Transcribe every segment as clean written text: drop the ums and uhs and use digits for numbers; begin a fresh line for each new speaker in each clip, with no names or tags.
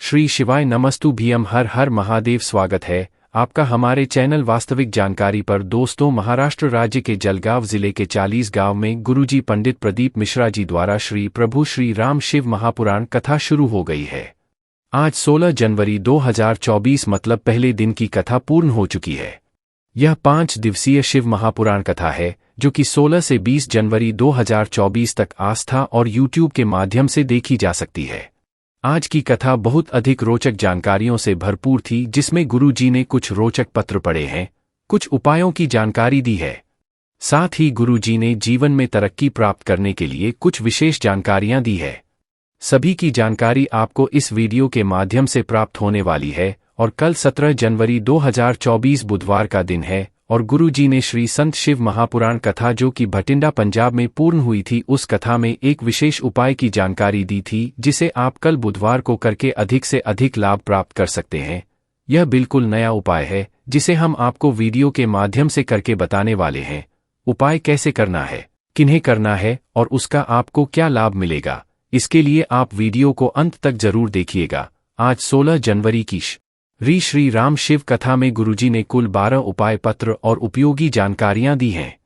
श्री शिवाय नमस्तु भीम हर हर महादेव। स्वागत है आपका हमारे चैनल वास्तविक जानकारी पर। दोस्तों, महाराष्ट्र राज्य के जलगांव जिले के 40 गांव में गुरुजी पंडित प्रदीप मिश्रा जी द्वारा श्री प्रभु श्री राम शिव महापुराण कथा शुरू हो गई है। आज 16 जनवरी 2024 मतलब पहले दिन की कथा पूर्ण हो चुकी है। यह 5 दिवसीय शिव महापुराण कथा है जो कि 16 से 20 जनवरी 2024 तक आस्था और YouTube के माध्यम से देखी जा सकती है। आज की कथा बहुत अधिक रोचक जानकारियों से भरपूर थी, जिसमें गुरुजी ने कुछ रोचक पत्र पढ़े हैं, कुछ उपायों की जानकारी दी है। साथ ही गुरुजी ने जीवन में तरक्की प्राप्त करने के लिए कुछ विशेष जानकारियां दी है। सभी की जानकारी आपको इस वीडियो के माध्यम से प्राप्त होने वाली है। और कल 17 जनवरी 2024 बुधवार का दिन है और गुरुजी ने श्री संत शिव महापुराण कथा जो कि भटिंडा पंजाब में पूर्ण हुई थी, उस कथा में एक विशेष उपाय की जानकारी दी थी जिसे आप कल बुधवार को करके अधिक से अधिक लाभ प्राप्त कर सकते हैं। यह बिल्कुल नया उपाय है जिसे हम आपको वीडियो के माध्यम से करके बताने वाले हैं। उपाय कैसे करना है, किन्हें करना है और उसका आपको क्या लाभ मिलेगा, इसके लिए आप वीडियो को अंत तक जरूर देखिएगा। आज 16 जनवरी की श्री राम शिव कथा में गुरुजी ने कुल 12 उपाय पत्र और उपयोगी जानकारियां दी हैं।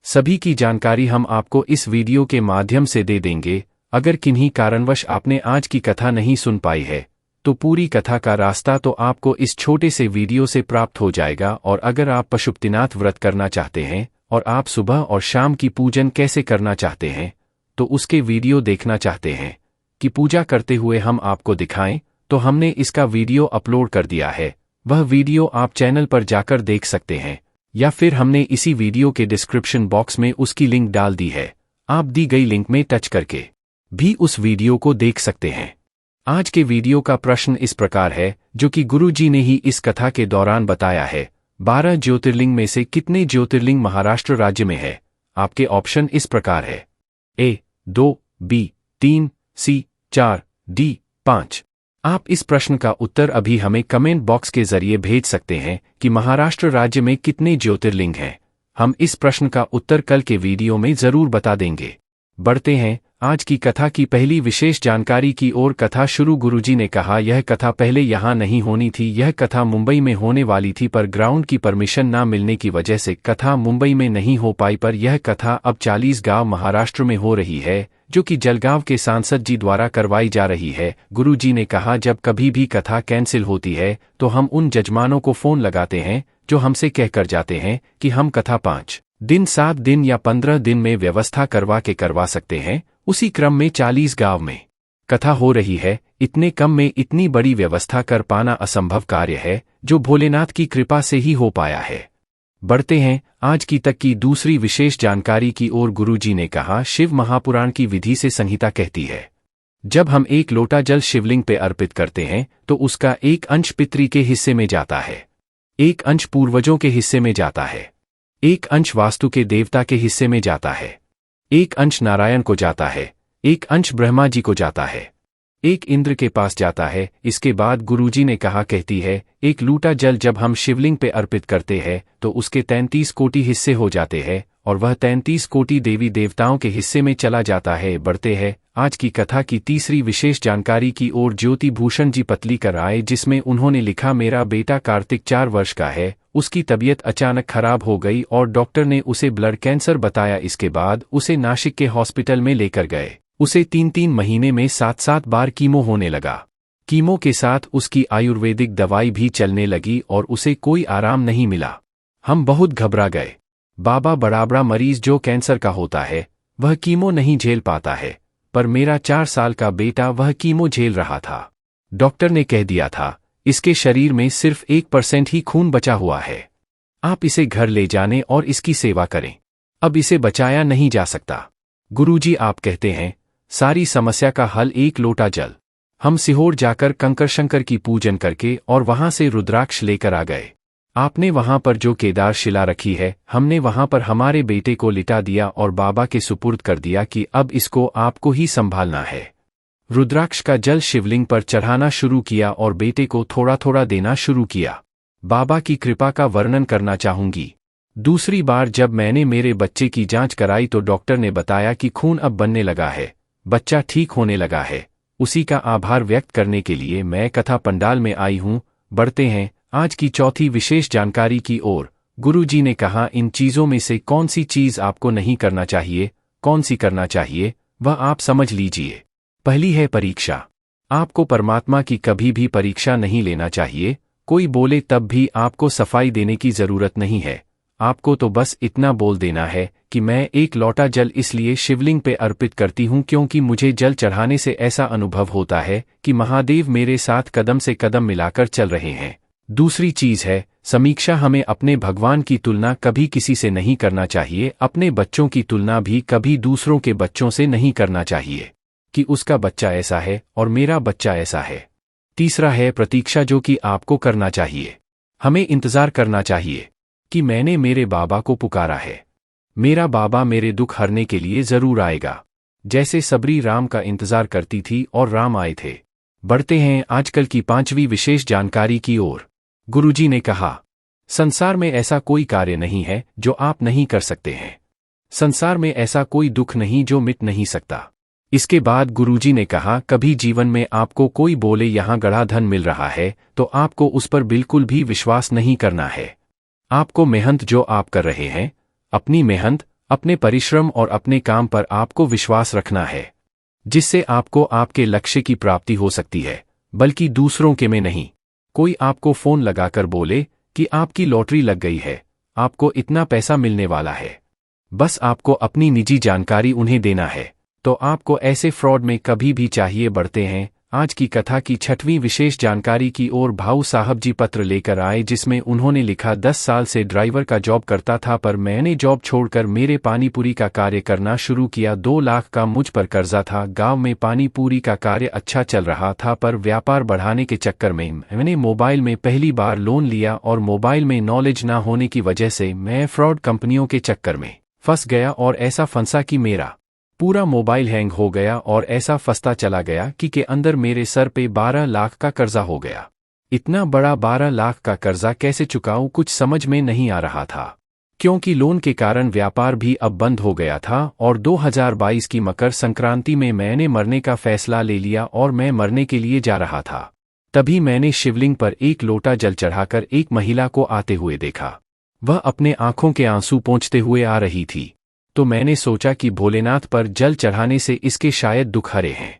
सभी की जानकारी हम आपको इस वीडियो के माध्यम से दे देंगे। अगर किन्हीं कारणवश आपने आज की कथा नहीं सुन पाई है तो पूरी कथा का रास्ता तो आपको इस छोटे से वीडियो से प्राप्त हो जाएगा। और अगर आप पशुपतिनाथ व्रत करना चाहते हैं और आप सुबह और शाम की पूजन कैसे करना चाहते हैं तो उसके वीडियो देखना चाहते हैं कि पूजा करते हुए हम आपको दिखाएं, तो हमने इसका वीडियो अपलोड कर दिया है। वह वीडियो आप चैनल पर जाकर देख सकते हैं या फिर हमने इसी वीडियो के डिस्क्रिप्शन बॉक्स में उसकी लिंक डाल दी है। आप दी गई लिंक में टच करके भी उस वीडियो को देख सकते हैं। आज के वीडियो का प्रश्न इस प्रकार है जो कि गुरुजी ने ही इस कथा के दौरान बताया है। 12 ज्योतिर्लिंग में से कितने ज्योतिर्लिंग महाराष्ट्र राज्य में है? आपके ऑप्शन इस प्रकार है: A 2, B 3, C 4, D 5। आप इस प्रश्न का उत्तर अभी हमें कमेंट बॉक्स के जरिए भेज सकते हैं कि महाराष्ट्र राज्य में कितने ज्योतिर्लिंग हैं। हम इस प्रश्न का उत्तर कल के वीडियो में जरूर बता देंगे। बढ़ते हैं आज की कथा की पहली विशेष जानकारी की ओर। कथा शुरू। गुरुजी ने कहा, यह कथा पहले यहाँ नहीं होनी थी। यह कथा मुंबई में होने वाली थी पर ग्राउंड की परमिशन ना मिलने की वजह से कथा मुंबई में नहीं हो पाई। पर यह कथा अब 40 गांव महाराष्ट्र में हो रही है जो कि जलगांव के सांसद जी द्वारा करवाई जा रही है। गुरुजी ने कहा, जब कभी भी कथा कैंसिल होती है तो हम उन जजमानों को फोन लगाते हैं जो हमसे कहकर जाते हैं कि हम कथा 5 दिन, 7 दिन या 15 दिन में व्यवस्था करवा सकते हैं। उसी क्रम में 40 गांव में कथा हो रही है। इतने कम में इतनी बड़ी व्यवस्था कर पाना असंभव कार्य है जो भोलेनाथ की कृपा से ही हो पाया है। बढ़ते हैं आज की तक की दूसरी विशेष जानकारी की ओर। गुरुजी ने कहा, शिव महापुराण की विधि से संहिता कहती है, जब हम एक लोटा जल शिवलिंग पे अर्पित करते हैं तो उसका एक अंश पितरी के हिस्से में जाता है, एक अंश पूर्वजों के हिस्से में जाता है, एक अंश वास्तु के देवता के हिस्से में जाता है, एक अंश नारायण को जाता है, एक अंश ब्रह्मा जी को जाता है, एक इंद्र के पास जाता है। इसके बाद गुरुजी ने कहा, कहती है, एक लूटा जल जब हम शिवलिंग पे अर्पित करते हैं तो उसके 33 कोटि हिस्से हो जाते हैं और वह 33 कोटि देवी देवताओं के हिस्से में चला जाता है। बढ़ते हैं आज की कथा की तीसरी विशेष जानकारी की ओर। ज्योति भूषण जी पतली कर आए जिसमें उन्होंने लिखा, मेरा बेटा कार्तिक 4 वर्ष का है, उसकी तबीयत अचानक खराब हो गई और डॉक्टर ने उसे ब्लड कैंसर बताया। इसके बाद उसे नासिक के हॉस्पिटल में लेकर गए। उसे 3-3 महीने में 7-7 बार कीमो होने लगा। कीमो के साथ उसकी आयुर्वेदिक दवाई भी चलने लगी और उसे कोई आराम नहीं मिला। हम बहुत घबरा गए। बाबा, बड़ा मरीज जो कैंसर का होता है वह कीमो नहीं झेल पाता है, पर मेरा 4 साल का बेटा वह कीमो झेल रहा था। डॉक्टर ने कह दिया था, इसके शरीर में सिर्फ 1% ही खून बचा हुआ है, आप इसे घर ले जाने और इसकी सेवा करें, अब इसे बचाया नहीं जा सकता। गुरुजी आप कहते हैं, सारी समस्या का हल एक लोटा जल। हम सीहोर जाकर कंकर शंकर की पूजन करके और वहां से रुद्राक्ष लेकर आ गए। आपने वहां पर जो केदार शिला रखी है, हमने वहां पर हमारे बेटे को लिटा दिया और बाबा के सुपुर्द कर दिया कि अब इसको आपको ही संभालना है। रुद्राक्ष का जल शिवलिंग पर चढ़ाना शुरू किया और बेटे को थोड़ा थोड़ा देना शुरू किया। बाबा की कृपा का वर्णन करना चाहूंगी। दूसरी बार जब मैंने मेरे बच्चे की जांच कराई तो डॉक्टर ने बताया कि खून अब बनने लगा है, बच्चा ठीक होने लगा है। उसी का आभार व्यक्त करने के लिए मैं कथा पंडाल में आई हूँ। बढ़ते हैं आज की चौथी विशेष जानकारी की ओर। गुरुजी ने कहा, इन चीज़ों में से कौन सी चीज़ आपको नहीं करना चाहिए, कौन सी करना चाहिए, वह आप समझ लीजिए। पहली है परीक्षा। आपको परमात्मा की कभी भी परीक्षा नहीं लेना चाहिए। कोई बोले तब भी आपको सफाई देने की जरूरत नहीं है। आपको तो बस इतना बोल देना है कि मैं एक लोटा जल इसलिए शिवलिंग पे अर्पित करती हूँ क्योंकि मुझे जल चढ़ाने से ऐसा अनुभव होता है कि महादेव मेरे साथ कदम से कदम मिलाकर चल रहे हैं। दूसरी चीज है समीक्षा। हमें अपने भगवान की तुलना कभी किसी से नहीं करना चाहिए। अपने बच्चों की तुलना भी कभी दूसरों के बच्चों से नहीं करना चाहिए कि उसका बच्चा ऐसा है और मेरा बच्चा ऐसा है। तीसरा है प्रतीक्षा, जो कि आपको करना चाहिए। हमें इंतजार करना चाहिए कि मैंने मेरे बाबा को पुकारा है, मेरा बाबा मेरे दुख हरने के लिए जरूर आएगा, जैसे सबरी राम का इंतजार करती थी और राम आए थे। बढ़ते हैं आजकल की पांचवी विशेष जानकारी की ओर। गुरुजी ने कहा, संसार में ऐसा कोई कार्य नहीं है जो आप नहीं कर सकते हैं। संसार में ऐसा कोई दुख नहीं जो मिट नहीं सकता। इसके बाद गुरुजी ने कहा, कभी जीवन में आपको कोई बोले यहां गड़ा धन मिल रहा है तो आपको उस पर बिल्कुल भी विश्वास नहीं करना है। आपको मेहनत जो आप कर रहे हैं, अपनी मेहनत, अपने परिश्रम और अपने काम पर आपको विश्वास रखना है, जिससे आपको आपके लक्ष्य की प्राप्ति हो सकती है, बल्कि दूसरों के में नहीं। कोई आपको फोन लगाकर बोले कि आपकी लॉटरी लग गई है, आपको इतना पैसा मिलने वाला है, बस आपको अपनी निजी जानकारी उन्हें देना है, तो आपको ऐसे फ्रॉड में कभी भी चाहिए। बढ़ते हैं आज की कथा की छठवीं विशेष जानकारी की ओर। भाऊ साहब जी पत्र लेकर आए जिसमें उन्होंने लिखा, 10 साल से ड्राइवर का जॉब करता था पर मैंने जॉब छोड़कर मेरे पानीपुरी का कार्य करना शुरू किया। 2 लाख का मुझ पर कर्जा था। गांव में पानीपुरी का कार्य अच्छा चल रहा था पर व्यापार बढ़ाने के चक्कर में मैंने मोबाइल में पहली बार लोन लिया और मोबाइल में नॉलेज ना होने की वजह से मैं फ्रॉड कंपनियों के चक्कर में फंस गया और ऐसा फंसा कि मेरा पूरा मोबाइल हैंग हो गया और ऐसा फंसता चला गया कि के अंदर मेरे सर पे 12 लाख का कर्जा हो गया। इतना बड़ा 12 लाख का कर्जा कैसे चुकाऊं कुछ समझ में नहीं आ रहा था, क्योंकि लोन के कारण व्यापार भी अब बंद हो गया था। और 2022 की मकर संक्रांति में मैंने मरने का फैसला ले लिया और मैं मरने के लिए जा रहा था। तभी मैंने शिवलिंग पर एक लोटा जल चढ़ाकर एक महिला को आते हुए देखा। वह अपने आंखों के आंसू पोंछते हुए आ रही थी। तो मैंने सोचा कि भोलेनाथ पर जल चढ़ाने से इसके शायद दुख हरे हैं।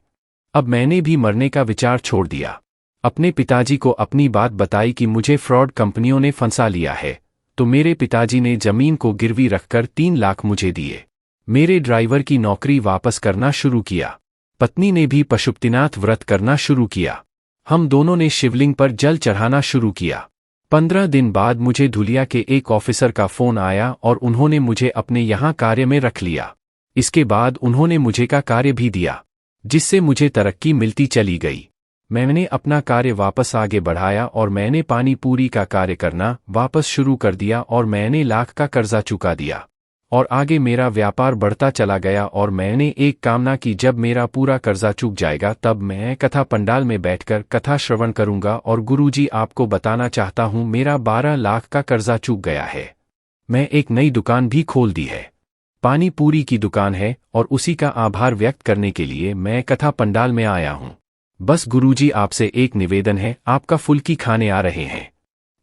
अब मैंने भी मरने का विचार छोड़ दिया। अपने पिताजी को अपनी बात बताई कि मुझे फ्रॉड कंपनियों ने फंसा लिया है, तो मेरे पिताजी ने जमीन को गिरवी रखकर 3 लाख मुझे दिए। मेरे ड्राइवर की नौकरी वापस करना शुरू किया। पत्नी ने भी पशुपतिनाथ व्रत करना शुरू किया। हम दोनों ने शिवलिंग पर जल चढ़ाना शुरू किया। 15 दिन बाद मुझे धुलिया के एक ऑफिसर का फोन आया और उन्होंने मुझे अपने यहाँ कार्य में रख लिया। इसके बाद उन्होंने मुझे का कार्य भी दिया, जिससे मुझे तरक्की मिलती चली गई। मैंने अपना कार्य वापस आगे बढ़ाया और मैंने पानीपुरी का कार्य करना वापस शुरू कर दिया और मैंने लाख का कर्जा चुका दिया और आगे मेरा व्यापार बढ़ता चला गया। और मैंने एक कामना की, जब मेरा पूरा कर्जा चुक जाएगा तब मैं कथा पंडाल में बैठकर कथा श्रवण करूंगा। और गुरुजी आपको बताना चाहता हूं, मेरा 12 लाख का कर्जा चुक गया है। मैं एक नई दुकान भी खोल दी है, पानीपुरी की दुकान है, और उसी का आभार व्यक्त करने के लिए मैं कथा पंडाल में आया हूं। बस गुरुजी आपसे एक निवेदन है, आपका फुल्की खाने आ रहे हैं।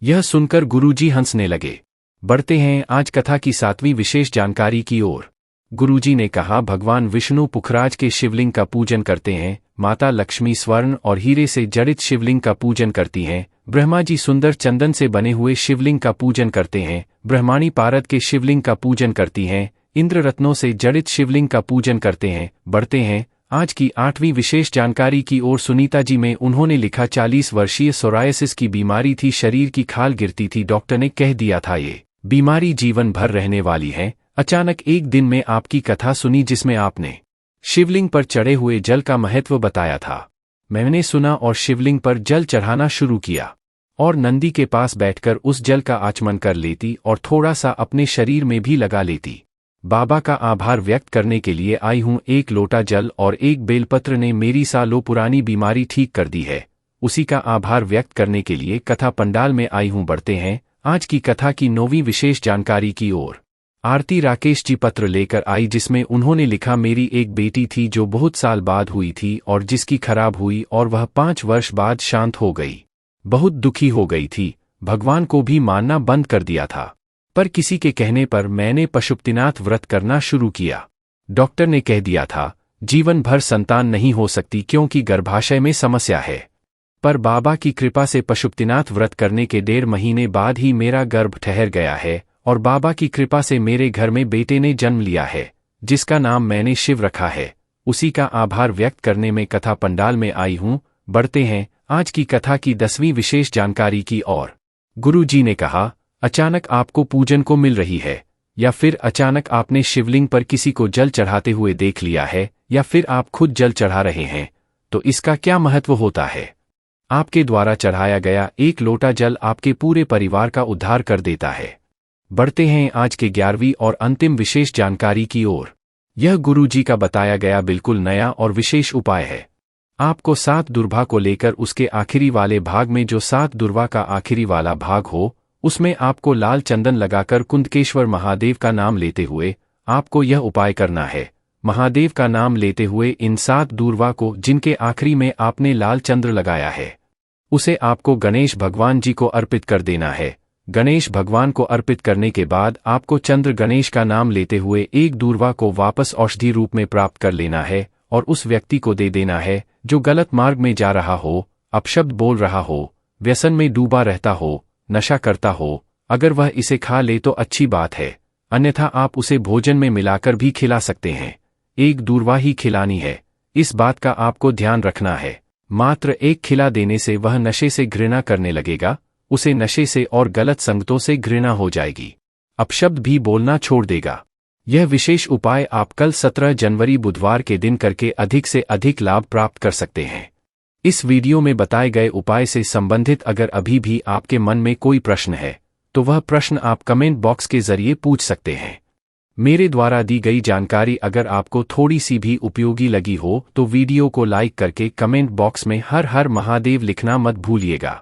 यह सुनकर गुरुजी हंसने लगे। बढ़ते हैं आज कथा की 7वीं विशेष जानकारी की ओर। गुरुजी ने कहा, भगवान विष्णु पुखराज के शिवलिंग का पूजन करते हैं, माता लक्ष्मी स्वर्ण और हीरे से जड़ित शिवलिंग का पूजन करती हैं, ब्रह्मा जी सुंदर चंदन से बने हुए शिवलिंग का पूजन करते हैं, ब्रह्माणी पारद के शिवलिंग का पूजन करती हैं, इंद्र रत्नों से जड़ित शिवलिंग का पूजन करते हैं। बढ़ते हैं आज की 8वीं विशेष जानकारी की ओर। सुनीता जी में उन्होंने लिखा, 40 वर्षीय सोरायसिस की बीमारी थी, शरीर की खाल गिरती थी, डॉक्टर ने कह दिया था ये बीमारी जीवन भर रहने वाली है। अचानक एक दिन में आपकी कथा सुनी जिसमें आपने शिवलिंग पर चढ़े हुए जल का महत्व बताया था। मैंने सुना और शिवलिंग पर जल चढ़ाना शुरू किया और नंदी के पास बैठकर उस जल का आचमन कर लेती और थोड़ा सा अपने शरीर में भी लगा लेती। बाबा का आभार व्यक्त करने के लिए आई हूँ। एक लोटा जल और एक बेलपत्र ने मेरी सालों पुरानी बीमारी ठीक कर दी है। उसी का आभार व्यक्त करने के लिए कथा पंडाल में आई हूँ। बढ़ते हैं आज की कथा की 9वीं विशेष जानकारी की ओर। आरती राकेश जी पत्र लेकर आई जिसमें उन्होंने लिखा, मेरी एक बेटी थी जो बहुत साल बाद हुई थी और जिसकी खराब हुई और वह 5 वर्ष बाद शांत हो गई। बहुत दुखी हो गई थी, भगवान को भी मानना बंद कर दिया था। पर किसी के कहने पर मैंने पशुपतिनाथ व्रत करना शुरू किया। डॉक्टर ने कह दिया था जीवन भर संतान नहीं हो सकती क्योंकि गर्भाशय में समस्या है। पर बाबा की कृपा से पशुपतिनाथ व्रत करने के 1.5 महीने बाद ही मेरा गर्भ ठहर गया है और बाबा की कृपा से मेरे घर में बेटे ने जन्म लिया है, जिसका नाम मैंने शिव रखा है। उसी का आभार व्यक्त करने में कथा पंडाल में आई हूँ। बढ़ते हैं आज की कथा की 10वीं विशेष जानकारी की ओर। गुरु जी ने कहा, अचानक आपको पूजन को मिल रही है या फिर अचानक आपने शिवलिंग पर किसी को जल चढ़ाते हुए देख लिया है या फिर आप खुद जल चढ़ा रहे हैं, तो इसका क्या महत्व होता है? आपके द्वारा चढ़ाया गया 1 लोटा जल आपके पूरे परिवार का उद्धार कर देता है। बढ़ते हैं आज के 11वीं और अंतिम विशेष जानकारी की ओर। यह गुरु जी का बताया गया बिल्कुल नया और विशेष उपाय है। आपको 7 दुर्वा को लेकर उसके आखिरी वाले भाग में जो 7 दुर्वा का आखिरी वाला भाग हो, उसमें आपको लाल चंदन लगाकर कुंदकेश्वर महादेव का नाम लेते हुए आपको यह उपाय करना है। महादेव का नाम लेते हुए इन 7 दुर्वा को जिनके आखिरी में आपने लाल चंद्र लगाया है, उसे आपको गणेश भगवान जी को अर्पित कर देना है। गणेश भगवान को अर्पित करने के बाद आपको चंद्र गणेश का नाम लेते हुए 1 दूर्वा को वापस औषधि रूप में प्राप्त कर लेना है और उस व्यक्ति को दे देना है जो गलत मार्ग में जा रहा हो, अपशब्द बोल रहा हो, व्यसन में डूबा रहता हो, नशा करता हो। अगर वह इसे खा ले तो अच्छी बात है, अन्यथा आप उसे भोजन में मिलाकर भी खिला सकते हैं। 1 दूर्वा ही खिलानी है, इस बात का आपको ध्यान रखना है। मात्र 1 खिला देने से वह नशे से घृणा करने लगेगा, उसे नशे से और गलत संगतों से घृणा हो जाएगी, अपशब्द भी बोलना छोड़ देगा। यह विशेष उपाय आप कल 17 जनवरी बुधवार के दिन करके अधिक से अधिक लाभ प्राप्त कर सकते हैं। इस वीडियो में बताए गए उपाय से संबंधित अगर अभी भी आपके मन में कोई प्रश्न है तो वह प्रश्न आप कमेंट बॉक्स के जरिए पूछ सकते हैं। मेरे द्वारा दी गई जानकारी अगर आपको थोड़ी सी भी उपयोगी लगी हो तो वीडियो को लाइक करके कमेंट बॉक्स में हर हर महादेव लिखना मत भूलिएगा।